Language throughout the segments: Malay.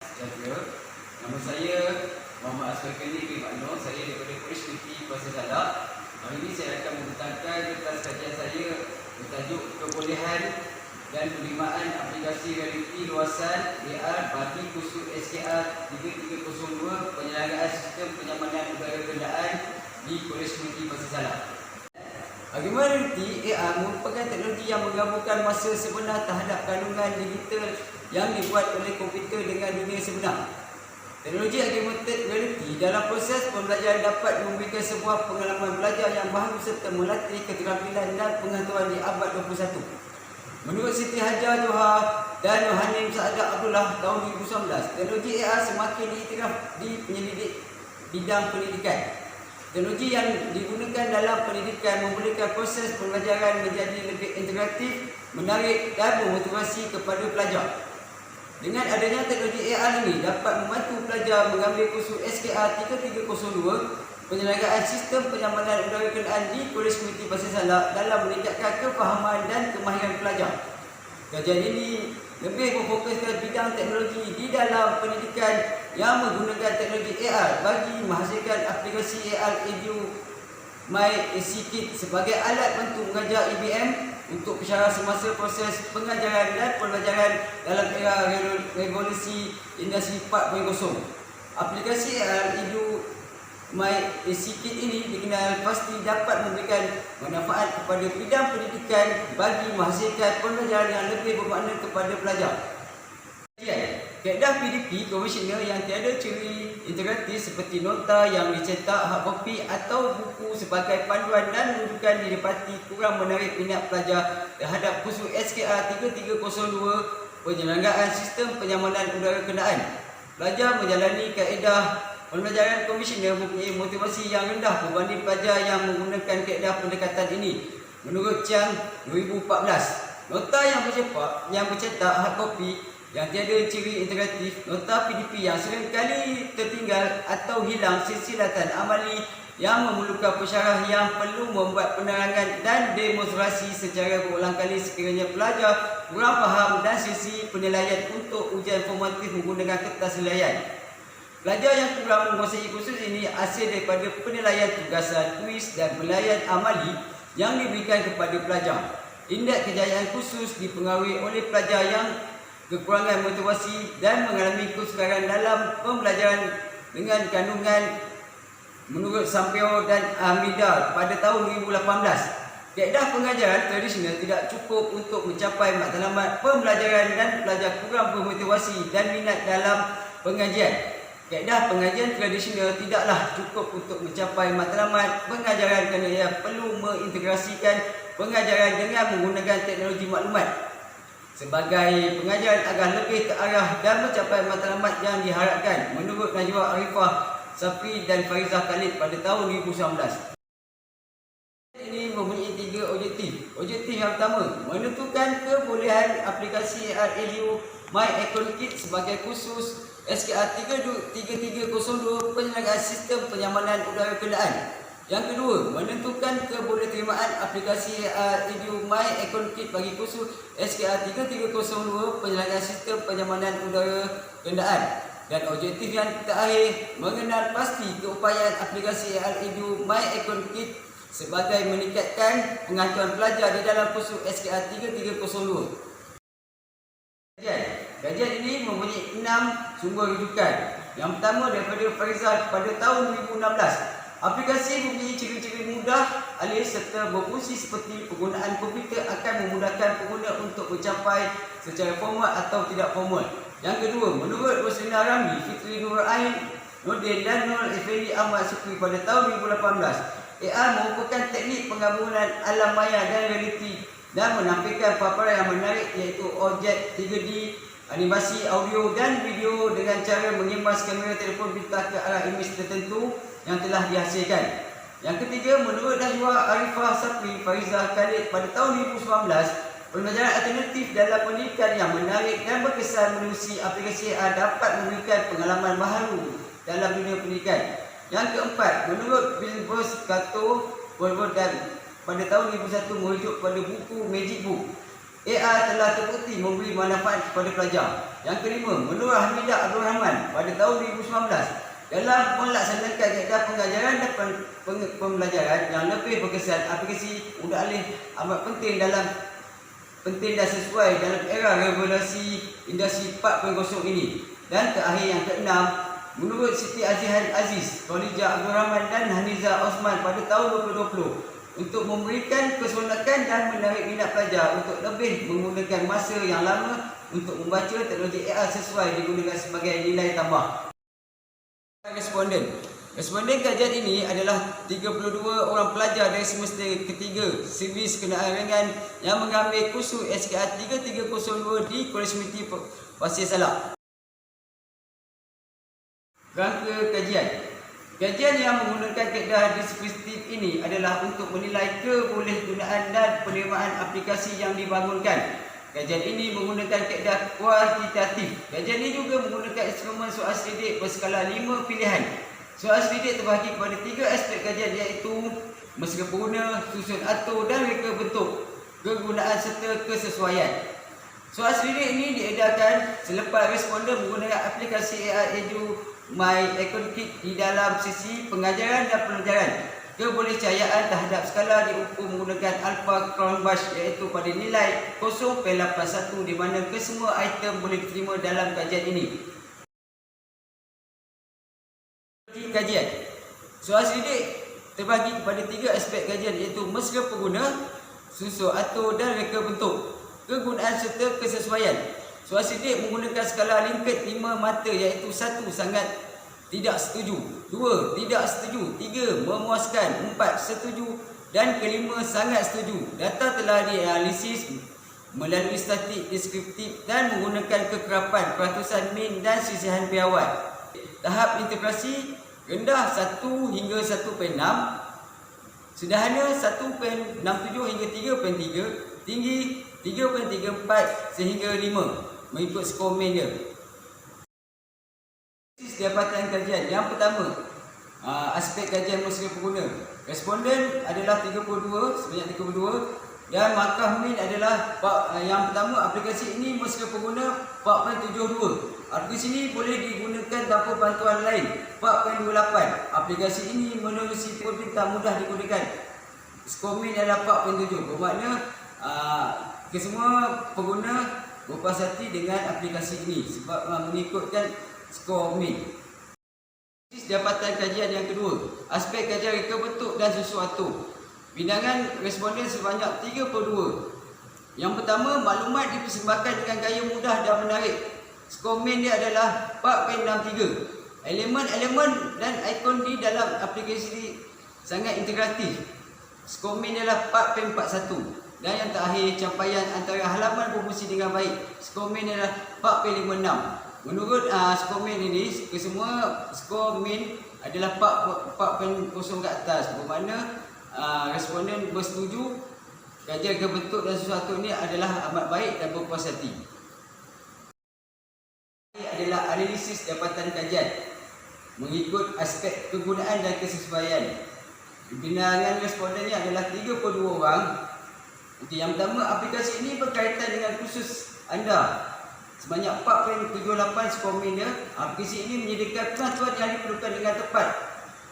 Sejahtera. Nama saya Muhammad Aswakani bin Makno. Saya daripada Polis Negeri Pasir Salak. Hari ini saya akan membentangkan kelas kajian saya bertajuk kebolehan dan penerimaan aplikasi realiti luasan AR bagi kursus SKR 3302 penyelenggaraan sistem penyamanan udara kenderaan di Polis Negeri Pasir Salak. Argumen realiti AR merupakan teknologi yang menggabungkan masa sebenar terhadap kandungan digital yang dibuat oleh komputer dengan dunia sebenar. Teknologi augmented reality dalam proses pembelajaran dapat memberikan sebuah pengalaman belajar yang baru serta melatih keterampilan dan pengetahuan di abad 21. Menurut Siti Hajar Johar dan Yohanim Saadat Abdullah tahun 2019, teknologi AR semakin diiktiraf di penyelidik bidang pendidikan. Teknologi yang digunakan dalam pendidikan membolehkan proses pembelajaran menjadi lebih interaktif, menarik dan memotivasi kepada pelajar. Dengan adanya teknologi AR ini dapat membantu pelajar mengambil kursus SKR 3302 penyelenggaraan sistem penyamanan udara kenderaan di Kolej Komuniti Pasir Salak dalam meningkatkan kefahaman dan kemahiran pelajar. Kajian ini lebih memfokuskan bidang teknologi di dalam pendidikan yang menggunakan teknologi AR bagi menghasilkan aplikasi AR Edu My ACKit sebagai alat bantu mengajar IBM untuk pensyarah semasa proses pengajaran dan pembelajaran dalam era revolusi industri 4.0. Aplikasi AR Edu My ACKit ini dikenal pasti dapat memberikan manfaat kepada bidang pendidikan bagi menghasilkan pembelajaran yang lebih bermakna kepada pelajar. Kaedah PDP konvensional yang tiada ciri interaktif seperti nota yang dicetak, hard copy atau buku sebagai panduan dan rujukan didapati kurang menarik minat pelajar terhadap kursus SKR 3302 penyelenggaraan sistem penyamanan udara kenderaan. Pelajar menjalani kaedah pembelajaran konvensional mempunyai motivasi yang rendah berbanding pelajar yang menggunakan kaedah pendekatan ini. Menurut Chiang 2014, nota yang bercetak hard copy yang tiada ciri interaktif, nota PDP yang seringkali tertinggal atau hilang silsilatan amali yang memerlukan pensyarah yang perlu membuat penerangan dan demonstrasi secara berulang kali sekiranya pelajar kurang faham dan sesi penilaian untuk ujian formatif menggunakan kertas helaian. Pelajar yang kurang menguasai kursus ini hasil daripada penilaian tugasan, kuis dan penilaian amali yang diberikan kepada pelajar. Indeks kejayaan kursus dipengaruhi oleh pelajar yang kekurangan motivasi dan mengalami kesukaran dalam pembelajaran dengan kandungan menurut Sampeo dan Amida pada tahun 2018. Kaedah pengajaran tradisional tidak cukup untuk mencapai matlamat pembelajaran dan pelajar kurang bermotivasi dan minat dalam pengajian. Kaedah pengajian tradisional tidaklah cukup untuk mencapai matlamat pengajaran kerana ia perlu mengintegrasikan pengajaran dengan menggunakan teknologi maklumat sebagai pengajaran agar lebih terarah dan mencapai matlamat yang diharapkan menurut Najwa Arifah Safi dan Farizah Khalid pada tahun 2019. Ini mempunyai 3 objektif. Objektif yang pertama, menentukan kebolehan aplikasi AR Edu My ACKit sebagai kursus SKR 3302 penyelenggaraan sistem penyamanan udara kenderaan. Yang kedua, menentukan kebolehterimaan aplikasi AR Edu My ACKit bagi kursus SKR 3302 penyelenggaraan sistem penyamanan udara kenderaan. Dan objektif yang terakhir, mengenal pasti keupayaan aplikasi AR Edu My ACKit sebagai meningkatkan pengetahuan pelajar di dalam kursus SKR 3302. Kajian ini mempunyai 6 sumber rujukan. Yang pertama daripada Farizah pada tahun 2016. Aplikasi mempunyai ciri-ciri mudah, alih serta berfungsi seperti penggunaan komputer akan memudahkan pengguna untuk mencapai secara formal atau tidak formal. Yang kedua, menurut Roslina Ramli, Fitri Nur Ain, Nordin dan Nur Effendi Ahmad Sukri pada tahun 2018, AR merupakan teknik penggabungan alam maya dan realiti dan menampilkan paparan yang menarik iaitu objek 3D, animasi audio dan video dengan cara mengimbas kamera telefon pintar ke arah imej tertentu yang telah dihasilkan. Yang ketiga, menurut Najwa Arifah Safi Farizah Khalid pada tahun 2019, pembelajaran alternatif dalam pendidikan yang menarik dan berkesan menerusi aplikasi AR dapat memberikan pengalaman baharu dalam dunia pendidikan. Yang keempat, menurut Wilbur Kato dan pada tahun 2001 merujuk pada buku Magic Book, AR telah terbukti memberi manfaat kepada pelajar. Yang kelima, menurut Hamidah Abdul Rahman pada tahun 2019, dalam melaksanakan kaedah pengajaran dan pembelajaran yang lebih berkesan, aplikasi mudah alih amat penting dan sesuai dalam era revolusi industri 4.0 ini. Dan terakhir yang keenam, menurut Siti Azihan Aziz, Khalijah Abdul Rahman dan Haniza Osman pada tahun 2020, untuk memberikan keseronokan dan menarik minat pelajar untuk lebih menggunakan masa yang lama untuk membaca, teknologi AI sesuai digunakan sebagai nilai tambah. Responden kajian ini adalah 32 orang pelajar dari semester ketiga servis kenderaan ringan yang mengambil kursus SKA 3302 di Kolej Miti Pasir Salak. Rangka kajian. Kajian yang menggunakan kaedah deskriptif ini adalah untuk menilai kebolehgunaan dan penerimaan aplikasi yang dibangunkan. Kajian ini menggunakan kaedah kuantitatif. Kajian ini juga menggunakan instrumen soal selidik berskala 5 pilihan. Soal selidik terbahagi kepada 3 aspek kajian, iaitu mesra pengguna, susun atur dan reka bentuk, kegunaan serta kesesuaian. Soal selidik ini diedarkan selepas responden menggunakan aplikasi AI Edu My Econkit di dalam sesi pengajaran dan pelajaran. Kebolehcahayaan terhadap skala diukur menggunakan Alpha Cronbach, iaitu pada nilai 0.81, di mana kesemua item boleh diterima dalam kajian ini. Kajian. Soal selidik terbagi kepada 3 aspek kajian, iaitu mesra pengguna, susun atur dan reka bentuk, kegunaan serta kesesuaian. Soal selidik menggunakan skala Likert 5 mata, iaitu 1. Sangat tidak setuju, 2. Tidak setuju, 3. Memuaskan, 4. Setuju dan kelima sangat setuju. Data telah dianalisis melalui statistik deskriptif dan menggunakan kekerapan peratusan min dan sisihan piawai. Tahap integrasi rendah 1 hingga 1.6, sederhana 1.67 hingga 3.3, tinggi 3.34 sehingga 5 mengikut skor min dia. Dapatan kajian. Yang pertama, aspek kajian mesra pengguna. Responden adalah 32, sebanyak 32, dan markah min adalah yang pertama, aplikasi ini mesra pengguna 4.72. Aplikasi ini boleh digunakan tanpa bantuan lain 4.28. Aplikasi ini menerusi perintah mudah digunakan. Skor min adalah 4.7. Bermakna kesemua pengguna berpuas hati dengan aplikasi ini sebab mengikutkan skor min. Dapatan kajian yang kedua, aspek kajian reka bentuk dan susun atur. Bidangan responden sebanyak 32. Yang pertama, maklumat dipersembahkan dengan gaya mudah dan menarik. Skor min dia adalah 4.63. Elemen-elemen dan ikon di dalam aplikasi sangat integratif. Skor min adalah 4.41. Dan yang terakhir, capaian antara halaman berfungsi dengan baik. Skor min adalah 4.56. Menurut skor min ini, kesemua skor min adalah 4.0 ke atas. Bermakna responden bersetuju kajian kebentuk dan sesuatu ini adalah amat baik dan berpuas hati. Ini adalah analisis dapatan kajian mengikut aspek kegunaan dan kesesuaian. Bidangan respondennya adalah 32 orang. Yang pertama, aplikasi ini berkaitan dengan kursus anda. Sebanyak 4.78 skor min dia. Aplikasi ini menyediakan pengetahuan yang diperlukan dengan tepat.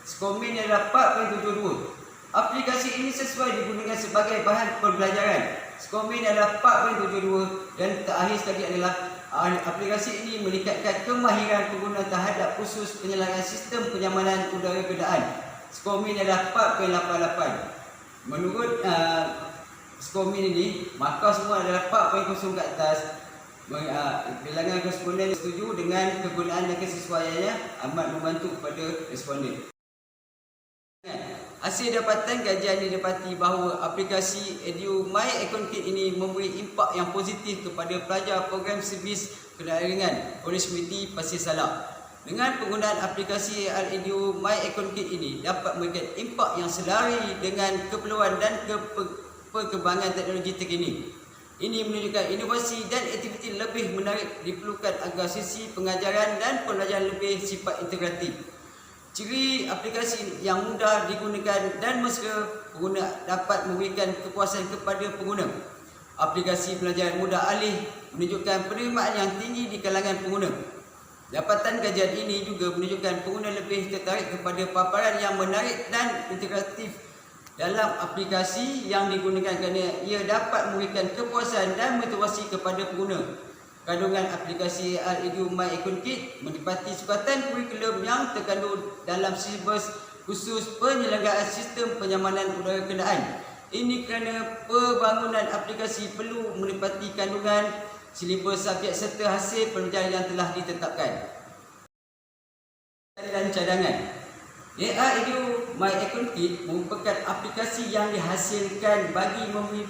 Skor min adalah 4.72. Aplikasi ini sesuai digunakan sebagai bahan pembelajaran. Skor min adalah 4.72. Dan terakhir sekali adalah aplikasi ini meningkatkan kemahiran pengguna terhadap khusus penyelenggaraan sistem penyamanan udara kenderaan. Skor min adalah 4.88. Menurut skor min ini, maka semua adalah 4.0 ke atas. Bilangan responden setuju dengan kegunaan dan kesesuaiannya amat membantu kepada responden. Hasil dapatan kajian didapati bahawa aplikasi Edu My Econkit ini memberi impak yang positif kepada pelajar program servis kenderaan ringan Kolej Miti Pasir Salak. Dengan penggunaan aplikasi Edu My Econkit ini dapat memberikan impak yang selari dengan keperluan dan perkembangan teknologi terkini. Ini menunjukkan inovasi dan aktiviti lebih menarik diperlukan agar sesi pengajaran dan pembelajaran lebih sifat integratif. Ciri aplikasi yang mudah digunakan dan mesra pengguna dapat memberikan kepuasan kepada pengguna. aplikasi pelajaran mudah alih menunjukkan penerimaan yang tinggi di kalangan pengguna. Dapatan kajian ini juga menunjukkan pengguna lebih tertarik kepada paparan yang menarik dan interaktif dalam aplikasi yang digunakan kerana ia dapat memberikan kepuasan dan motivasi kepada pengguna. Kandungan aplikasi AR-Edu MyEconKit menepati sukatan kurikulum yang terkandung dalam silibus khusus penyelenggaraan sistem penyamanan udara kenderaan. Ini kerana pembangunan aplikasi perlu menepati kandungan silibus subjek serta hasil penelitian yang telah ditetapkan. Dan cadangan, AR-Edu MyEconKit merupakan aplikasi yang dihasilkan bagi memberi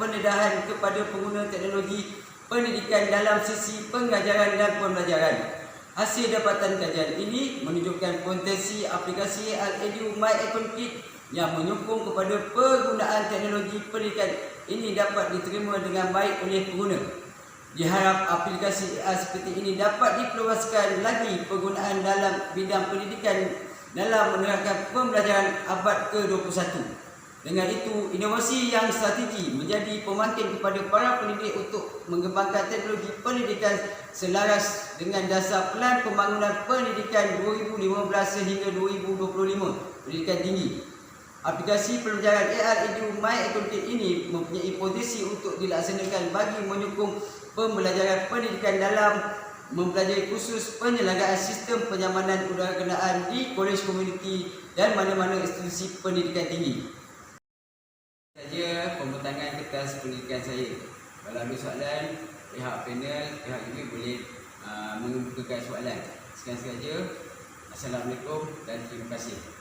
pendedahan kepada pengguna teknologi pendidikan dalam sisi pengajaran dan pembelajaran. Hasil dapatan kajian ini menunjukkan potensi aplikasi AR-Edu MyEconKit yang menyokong kepada penggunaan teknologi pendidikan ini dapat diterima dengan baik oleh pengguna. Diharap aplikasi AR seperti ini dapat diperluaskan lagi penggunaan dalam bidang pendidikan dalam menerapkan pembelajaran abad ke-21. Dengan itu, inovasi yang strategi menjadi pemangkin kepada para pendidik untuk mengembangkan teknologi pendidikan selaras dengan dasar Pelan Pembangunan Pendidikan 2015 sehingga 2025 pendidikan tinggi. Aplikasi pembelajaran AR-Edu MyEconKit ini mempunyai potensi untuk dilaksanakan bagi menyokong pembelajaran pendidikan dalam mempelajari khusus penyelenggaraan sistem penyamanan udara kenderaan di kolej komuniti dan mana-mana institusi pendidikan tinggi. Saja pembentangan kertas pendidikan saya. Kalau ada soalan, pihak panel, pihak ini boleh mengemukakan soalan. Sekian sahaja. Assalamualaikum dan terima kasih.